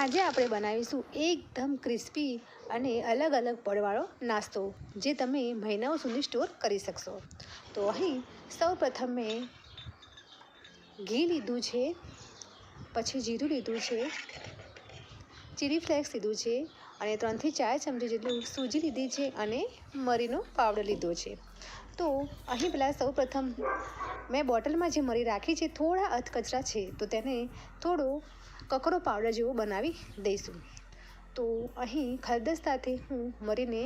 આજે આપણે બનાવીશું એકદમ ક્રિસ્પી અને અલગ અલગ પડવાળો નાસ્તો, જે તમે મહિનાઓ સુધી સ્ટોર કરી શકશો. તો અહીં સૌપ્રથમ મેં ઘી લીધું છે, પછી જીરું લીધું છે, ચીલી ફ્લેક્સ લીધું છે અને 3 થી 4 ચમચી જેટલું સૂજી લીધી છે અને મરીનો પાવડર લીધો છે. તો અહીં પહેલાં સૌપ્રથમ મેં બોટલમાં જે મરી રાખી છે થોડા અધકચરા છે, તો તેને થોડો કકરો પાવડર જેવો બનાવી દઈશું. તો અહીં ખલદસ્તાથી હું મરીને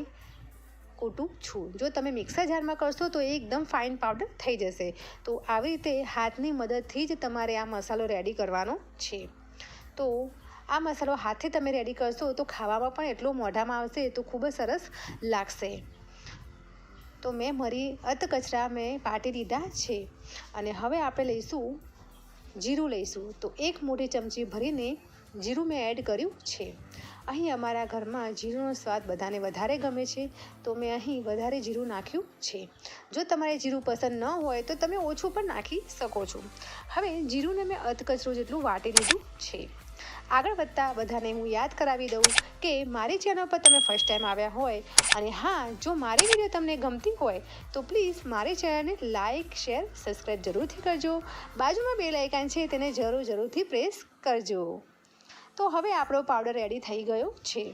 કૂટું છું. જો તમે મિક્સર જારમાં કરશો તો એકદમ ફાઇન પાવડર થઈ જશે. તો આવી રીતે હાથની મદદથી જ તમારે આ મસાલો રેડી કરવાનો છે. તો આ મસાલો હાથથી તમે રેડી કરશો તો ખાવામાં પણ એટલો મોઢામાં આવશે તો ખૂબ જ સરસ લાગશે. તો મેં મરી અધકચરા મેં પાટી લીધા છે અને હવે આપણે લઈશું જીરું લઈશું. તો 1 મોટી ચમચી ભરીને જીરું મેં એડ કર્યું છે. અહીં અમારા ઘરમાં જીરુંનો સ્વાદ બધાને વધારે ગમે છે, તો મેં અહીં વધારે જીરું નાખ્યું છે. જો તમારે જીરું પસંદ ન હોય તો તમે ઓછું પણ નાખી શકો છો. હવે જીરુંને મેં અધકચરું જેટલું વાટી લીધું છે. આગળ વધતા બધાને હું યાદ કરાવી દઉં કે મારી ચેનલ પર તમે ફર્સ્ટ ટાઈમ આવ્યા હોય અને હા, જો મારી વિડીયો તમને ગમતી હોય તો પ્લીઝ મારી ચેનલને લાઇક, શેર, સબસ્ક્રાઈબ જરૂરથી કરજો. બાજુમાં બેલ આઇકન છે તેને જરૂરથી પ્રેસ કરજો. તો હવે આપણો પાવડર રેડી થઈ ગયો છે.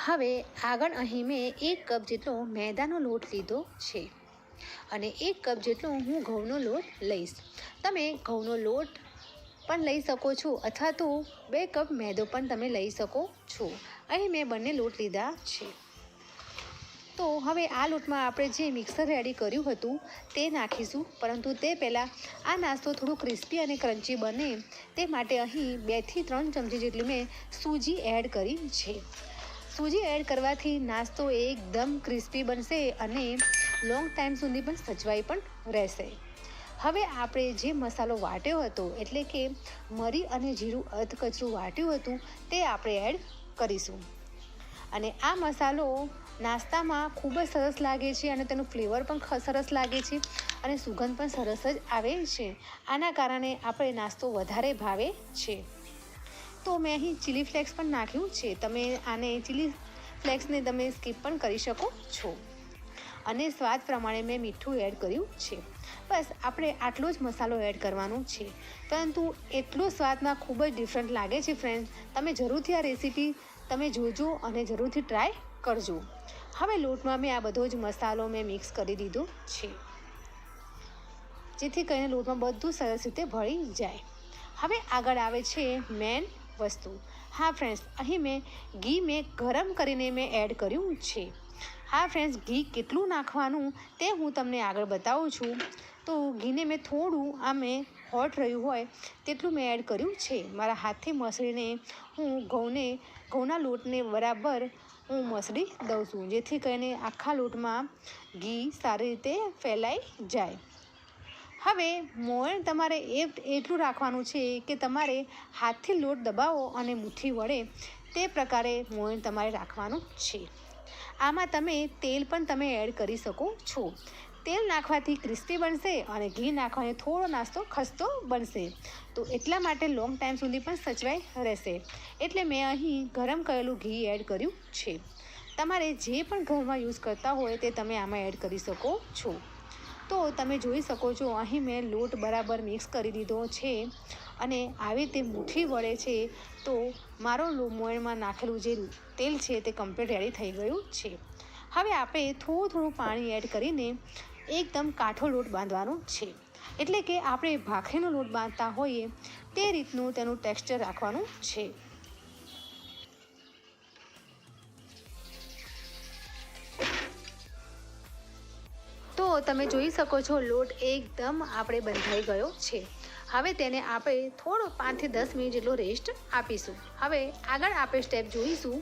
હવે આગળ અહીં મેં 1 કપ જેટલો મેદાનો લોટ લીધો છે અને 1 કપ જેટલો હું ઘઉંનો લોટ લઈશ. તમે ઘઉંનો લોટ પણ લઈ શકો છો અથવા તો 2 કપ મેદો પણ તમે લઈ શકો છો. અહીં મેં બંને લોટ લીધા છે. તો હવે આ લોટમાં આપણે જે મિક્સર રેડી કર્યું હતું તે નાખીશું, પરંતુ તે પહેલાં આ નાસ્તો થોડું ક્રિસ્પી અને ક્રન્ચી બને તે માટે અહીં 2 થી 3 ચમચી જેટલી મેં સૂજી એડ કરી છે. સૂજી એડ કરવાથી નાસ્તો એકદમ ક્રિસ્પી બનશે અને લોંગ ટાઈમ સુધી પણ સચવાઈ પણ રહેશે. હવે આપણે જે મસાલો વાટ્યો હતો, એટલે કે મરી અને જીરું અધકચરું વાટ્યું હતું, તે આપણે એડ કરીશું. અને આ મસાલો નાસ્તામાં ખૂબ જ સરસ લાગે છે અને તેનું ફ્લેવર પણ સરસ લાગે છે અને સુગંધ પણ સરસ જ આવે છે. આના કારણે આપણે નાસ્તો વધારે ભાવે છે. તો મેં અહીં ચીલી ફ્લેક્સ પણ નાખ્યું છે. તમે આને ચીલી ફ્લેક્સને તમે સ્કીપ પણ કરી શકો છો. અને સ્વાદ પ્રમાણે મેં મીઠું એડ કર્યું છે. બસ આપણે આટલો જ મસાલો એડ કરવાનો છે, પરંતુ એટલો સ્વાદમાં ખૂબ જ ડિફરન્ટ લાગે છે. ફ્રેન્ડ્સ, તમે જરૂરથી આ રેસીપી તમે જોજો અને જરૂરથી ટ્રાય કરજો. હવે લોટમાં મેં આ બધો જ મસાલો મેં મિક્સ કરી દીધો છે, જેથી કરીને લોટમાં બધું સરસ રીતે ભળી જાય. હવે આગળ આવે છે મેન વસ્તુ. હા ફ્રેન્ડ્સ, અહીં મેં ઘી ગરમ કરીને મેં એડ કર્યું છે. હા ફ્રેન્ડ્સ, ઘી કેટલું નાખવાનું તે હું તમને આગળ બતાવું છું. તો ઘીને મેં થોડું હોટ રહ્યું હોય તેટલું મેં એડ કર્યું છે. મારા હાથથી મસળીને હું ઘઉંના લોટને બરાબર હું મસળી દઉં છું, જેથી કરીને આખા લોટમાં ઘી સારી રીતે ફેલાઈ જાય. હવે મોયણ તમારે એટલું રાખવાનું છે કે તમારે હાથથી લોટ દબાવો અને મુઠ્ઠી વળે તે પ્રકારે મોયણ તમારે રાખવાનું છે. આમાં તમે તેલ પણ તમે એડ કરી શકો છો. તેલ નાખવાથી ક્રિસ્પી બનશે અને ઘી નાખવાથી થોડો નાસ્તો ખસ્તો બનશે. તો એટલા માટે લોંગ ટાઈમ સુધી પણ સચવાઈ રહેશે. એટલે મેં અહીં ગરમ કરેલું ઘી એડ કર્યું છે. તમારે જે પણ ઘરમાં યુઝ કરતા હોય તે તમે આમાં એડ કરી શકો છો. તો તમે જોઈ શકો છો અહીં મેં લોટ બરાબર મિક્સ કરી દીધો છે અને આવી રીતે મુઠ્ઠી વળે છે. તો મારો મોયણમાં નાખેલું જે તેલ છે તે કમ્પ્લીટ રેડી થઈ ગયું છે. હવે આપણે થોડું પાણી એડ કરીને એકદમ કાઠો લોટ બાંધવાનો છે. એટલે કે આપણે ભાખરીનો લોટ બાંધતા હોઈએ તે રીતનું તેનું ટેક્સચર રાખવાનું છે. તો તમે જોઈ શકો છો લોટ એકદમ આપણે બંધાઈ ગયો છે. હવે તેને આપણે થોડો 5 થી 10 મિનિટ જેટલો રેસ્ટ આપીશું. હવે આગળ આપણે સ્ટેપ જોઈશું.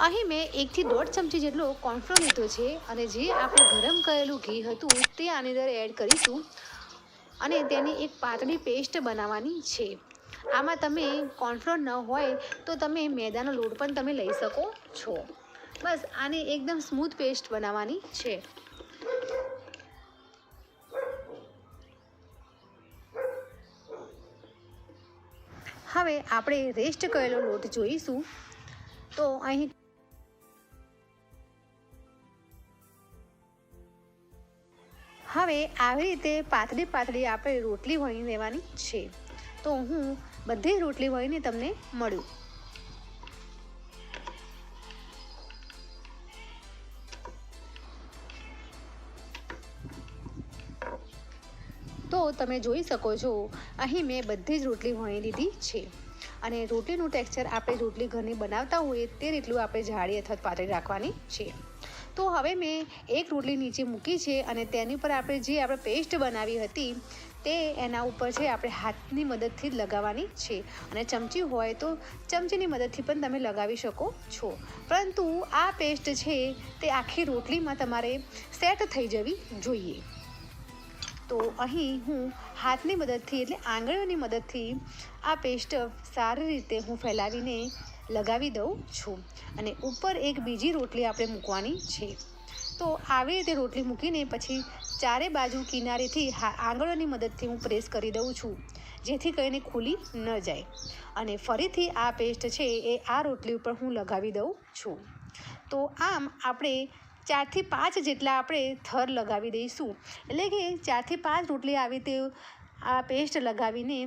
અહીં મેં 1 થી 1.5 ચમચી જેટલો કોર્નફ્લોર લીધો છે અને જે આપણે ગરમ કરેલું ઘી હતું તે આની અંદર એડ કરીશું અને તેની એક પાતળી પેસ્ટ બનાવવાની છે. આમાં તમે કોર્નફ્લોર ન હોય તો તમે મેદાનો લોટ પણ તમે લઈ શકો છો. બસ આને એકદમ સ્મૂથ પેસ્ટ બનાવવાની છે. હવે હવે આપણે રેસ્ટ કરેલો લોટ જોઈશું. તો અહીં હવે આવી રીતે પાતળી પાતળી આપણે રોટલી વણી લેવાની છે. તો હું બધી રોટલી વણીને તમને મળું. તો તમે જોઈ શકો છો, અહીં મેં બધી જ રોટલી વણી લીધી છે. અને રોટલીનું ટેક્સચર આપણે રોટલી ઘરની બનાવતા હોઈએ તે રીતનું આપણે જાડી અથવા પાતળી રાખવાની છે. તો હવે મેં એક રોટલી નીચે મૂકી છે અને તેની પર આપણે જે પેસ્ટ બનાવી હતી તે એના ઉપર છે આપણે હાથની મદદથી જ લગાવવાની છે. અને ચમચી હોય તો ચમચીની મદદથી પણ તમે લગાવી શકો છો. પરંતુ આ પેસ્ટ છે તે આખી રોટલીમાં તમારે સેટ થઈ જવી જોઈએ. તો અહીં હું હાથની મદદથી એટલે આંગળીઓની મદદથી આ પેસ્ટ સારી રીતે હું ફેલાવીને લગાવી દઉં છું. અને ઉપર એક બીજી રોટલી આપણે મૂકવાની છે. તો આવી રીતે રોટલી મૂકીને પછી ચારે બાજુ કિનારેથી આંગળીઓની મદદથી હું પ્રેસ કરી દઉં છું, જેથી કરીને ખુલી ન જાય. અને ફરીથી આ પેસ્ટ છે એ આ રોટલી ઉપર હું લગાવી દઉં છું. તો આમ આપણે 4 થી 5 જેટલા આપણે થર લગાવી દઈશું. એટલે કે 4 થી 5 રોટલી આવી તે આ પેસ્ટ લગાવીને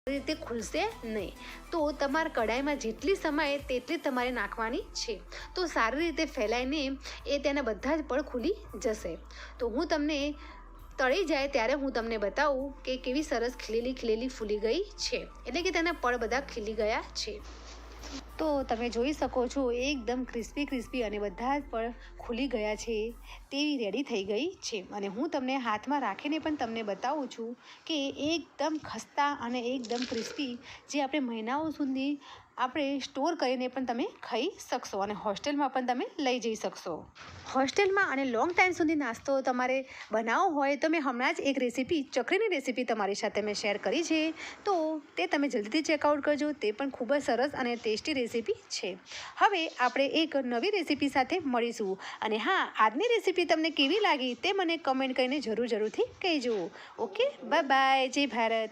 રીતે ખુલશે નહીં. તો તમારા કઢાઈમાં જેટલી સમાય તેટલી તમારે નાખવાની છે. તો સારી રીતે ફેલાઈને એ તેના બધા જ પડ ખુલી જશે. તો હું તમને તળી જાય ત્યારે હું તમને બતાવું કે કેવી સરસ ખીલેલી ફૂલી ગઈ છે. એટલે કે તેના પડ બધા ખીલી ગયા છે. તો તમે જોઈ શકો છો એકદમ ક્રિસ્પી અને બધા જ પડ ખુલી ગયા છે, તેવી રેડી થઈ ગઈ છે. અને હું તમને હાથમાં રાખીને પણ તમને બતાવું છું કે એકદમ ખસ્તા અને એકદમ ક્રિસ્પી જે આપણે મહિનાઓ સુધી આપણે સ્ટોર કરીને પણ તમે ખાઈ શકશો અને હોસ્ટેલમાં પણ તમે લઈ જઈ શકશો. હોસ્ટેલમાં અને લોંગ ટાઈમ સુધી નાસ્તો તમારે બનાવવો હોય તો મેં હમણાં જ એક રેસીપી ચકરીની રેસીપી તમારી સાથે મેં શેર કરી છે, તો તે તમે જલ્દીથી ચેકઆઉટ કરજો. તે પણ ખૂબ જ સરસ અને ટેસ્ટી રેસીપી છે. હવે આપણે એક નવી રેસીપી સાથે મળીશું. અને હા, આજની રેસીપી તમને કેવી લાગી તે મને કમેન્ટ કરીને જરૂરથી કહેજો. Okay, bye bye. જય ભારત.